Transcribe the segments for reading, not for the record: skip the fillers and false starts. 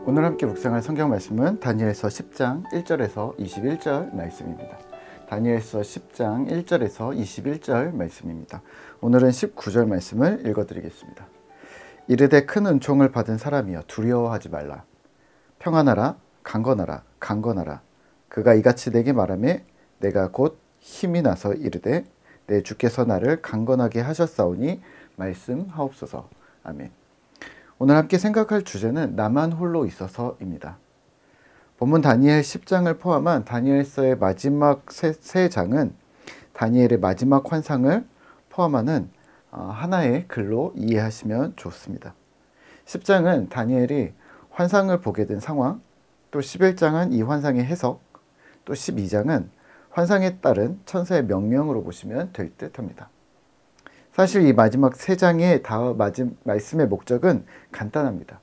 오늘 함께 묵상할 성경 말씀은 다니엘서 10장 1절에서 21절 말씀입니다. 다니엘서 10장 1절에서 21절 말씀입니다. 오늘은 19절 말씀을 읽어드리겠습니다. 이르되 큰 은총을 받은 사람이여 두려워하지 말라. 평안하라 강건하라 강건하라. 그가 이같이 내게 말하매 내가 곧 힘이 나서 이르되 내 주께서 나를 강건하게 하셨사오니 말씀하옵소서. 아멘. 오늘 함께 생각할 주제는 나만 홀로 있어서입니다. 본문 다니엘 10장을 포함한 다니엘서의 마지막 세 장은 다니엘의 마지막 환상을 포함하는 하나의 글로 이해하시면 좋습니다. 10장은 다니엘이 환상을 보게 된 상황, 또 11장은 이 환상의 해석, 또 12장은 환상에 따른 천사의 명령으로 보시면 될 듯합니다. 사실 이 마지막 세 장의 말씀의 목적은 간단합니다.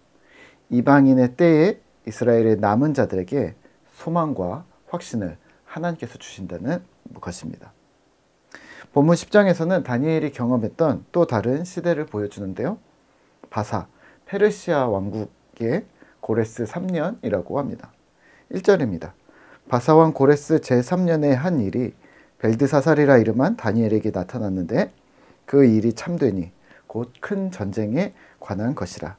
이방인의 때에 이스라엘의 남은 자들에게 소망과 확신을 하나님께서 주신다는 것입니다. 본문 10장에서는 다니엘이 경험했던 또 다른 시대를 보여주는데요. 바사, 페르시아 왕국의 고레스 3년이라고 합니다. 1절입니다. 바사왕 고레스 제3년의 한 일이 벨드사살이라 이름한 다니엘에게 나타났는데 그 일이 참되니 곧 큰 전쟁에 관한 것이라.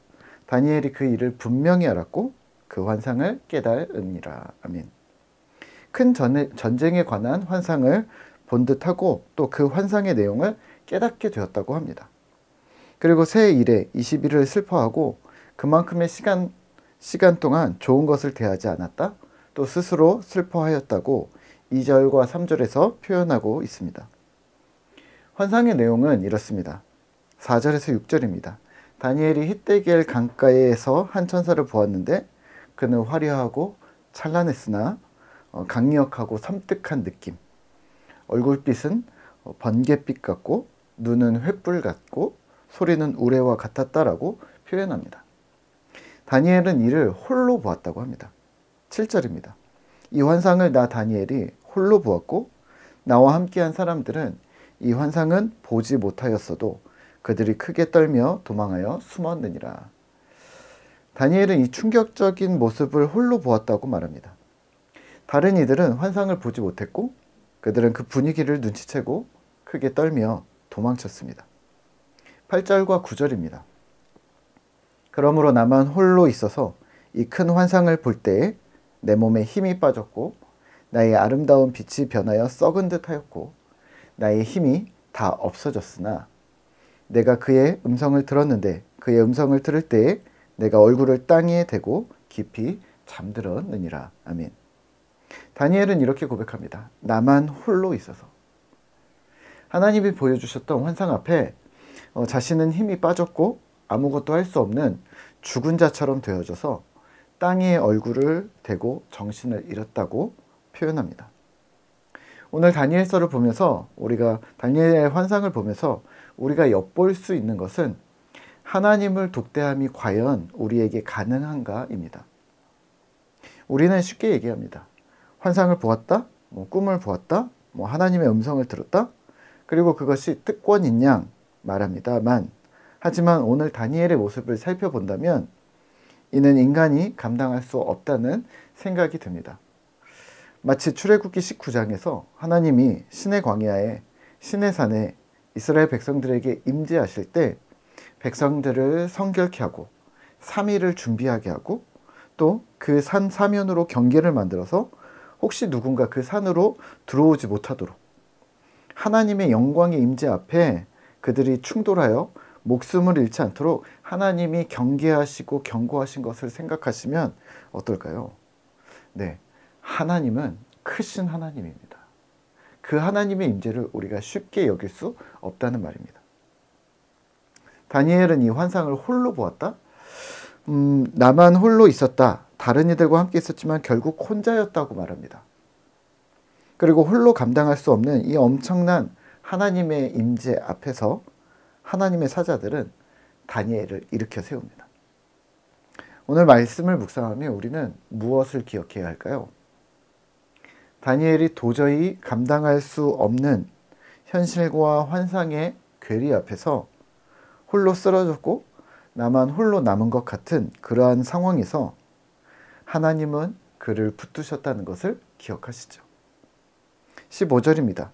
다니엘이 그 일을 분명히 알았고 그 환상을 깨달으니라. 아멘. 큰 전쟁에 관한 환상을 본 듯하고 또 그 환상의 내용을 깨닫게 되었다고 합니다. 그리고 새 일에 20일을 슬퍼하고 그만큼의 시간 동안 좋은 것을 대하지 않았다. 또 스스로 슬퍼하였다고 2절과 3절에서 표현하고 있습니다. 환상의 내용은 이렇습니다. 4절에서 6절입니다. 다니엘이 히데겔 강가에서 한 천사를 보았는데 그는 화려하고 찬란했으나 강력하고 섬뜩한 느낌. 얼굴빛은 번갯빛 같고 눈은 횃불 같고 소리는 우레와 같았다라고 표현합니다. 다니엘은 이를 홀로 보았다고 합니다. 7절입니다. 이 환상을 나 다니엘이 홀로 보았고 나와 함께한 사람들은 이 환상은 보지 못하였어도 그들이 크게 떨며 도망하여 숨었느니라. 다니엘은 이 충격적인 모습을 홀로 보았다고 말합니다. 다른 이들은 환상을 보지 못했고 그들은 그 분위기를 눈치채고 크게 떨며 도망쳤습니다. 8절과 9절입니다. 그러므로 나만 홀로 있어서 이 큰 환상을 볼 때에 내 몸에 힘이 빠졌고 나의 아름다운 빛이 변하여 썩은 듯 하였고 나의 힘이 다 없어졌으나 내가 그의 음성을 들었는데 그의 음성을 들을 때에 내가 얼굴을 땅에 대고 깊이 잠들었느니라. 아멘. 다니엘은 이렇게 고백합니다. 나만 홀로 있어서. 하나님이 보여주셨던 환상 앞에 자신은 힘이 빠졌고 아무것도 할 수 없는 죽은 자처럼 되어져서 땅에 얼굴을 대고 정신을 잃었다고 표현합니다. 오늘 다니엘서를 보면서 우리가 다니엘의 환상을 보면서 우리가 엿볼 수 있는 것은 하나님을 독대함이 과연 우리에게 가능한가입니다. 우리는 쉽게 얘기합니다. 환상을 보았다, 꿈을 보았다, 하나님의 음성을 들었다, 그리고 그것이 특권인 양 말합니다만, 하지만 오늘 다니엘의 모습을 살펴본다면 이는 인간이 감당할 수 없다는 생각이 듭니다. 마치 출애굽기 19장에서 하나님이 신의 광야에 신의 산에 이스라엘 백성들에게 임재하실 때 백성들을 성결케 하고 3일을 준비하게 하고 또 그 산 사면으로 경계를 만들어서 혹시 누군가 그 산으로 들어오지 못하도록 하나님의 영광의 임재 앞에 그들이 충돌하여 목숨을 잃지 않도록 하나님이 경계하시고 경고하신 것을 생각하시면 어떨까요? 네. 하나님은 크신 하나님입니다. 그 하나님의 임재를 우리가 쉽게 여길 수 없다는 말입니다. 다니엘은 이 환상을 홀로 보았다? 나만 홀로 있었다. 다른 이들과 함께 있었지만 결국 혼자였다고 말합니다. 그리고 홀로 감당할 수 없는 이 엄청난 하나님의 임재 앞에서 하나님의 사자들은 다니엘을 일으켜 세웁니다. 오늘 말씀을 묵상하며 우리는 무엇을 기억해야 할까요? 다니엘이 도저히 감당할 수 없는 현실과 환상의 괴리 앞에서 홀로 쓰러졌고 나만 홀로 남은 것 같은 그러한 상황에서 하나님은 그를 붙드셨다는 것을 기억하시죠. 15절입니다.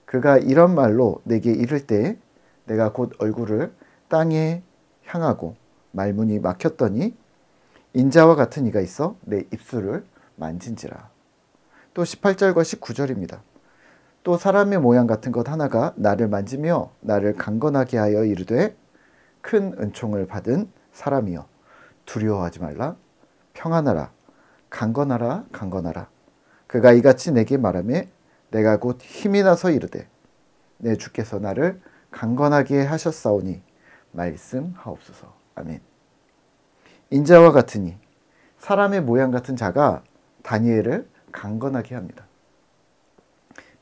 그가 이런 말로 내게 이를 때에 내가 곧 얼굴을 땅에 향하고 말문이 막혔더니 인자와 같은 이가 있어 내 입술을 만진지라. 또 18절과 19절입니다. 또 사람의 모양 같은 것 하나가 나를 만지며 나를 강건하게 하여 이르되 큰 은총을 받은 사람이여 두려워하지 말라. 평안하라. 강건하라. 강건하라. 그가 이같이 내게 말하며 내가 곧 힘이 나서 이르되 내 주께서 나를 강건하게 하셨사오니 말씀하옵소서. 아멘. 인자와 같으니 사람의 모양 같은 자가 다니엘을 강건하게 합니다.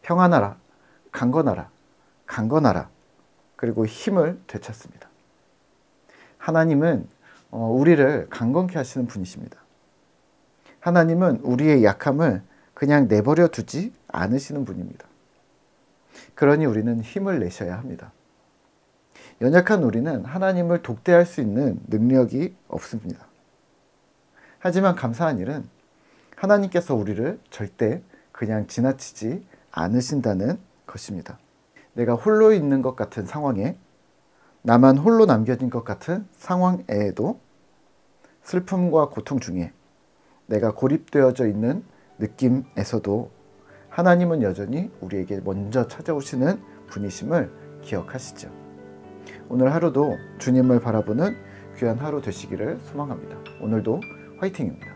평안하라. 강건하라. 강건하라. 그리고 힘을 되찾습니다. 하나님은 우리를 강건케 하시는 분이십니다. 하나님은 우리의 약함을 그냥 내버려 두지 않으시는 분입니다. 그러니 우리는 힘을 내셔야 합니다. 연약한 우리는 하나님을 독대할 수 있는 능력이 없습니다. 하지만 감사한 일은 하나님께서 우리를 절대 그냥 지나치지 않으신다는 것입니다. 내가 홀로 있는 것 같은 상황에, 나만 홀로 남겨진 것 같은 상황에도, 슬픔과 고통 중에 내가 고립되어져 있는 느낌에서도 하나님은 여전히 우리에게 먼저 찾아오시는 분이심을 기억하시죠. 오늘 하루도 주님을 바라보는 귀한 하루 되시기를 소망합니다. 오늘도 화이팅입니다.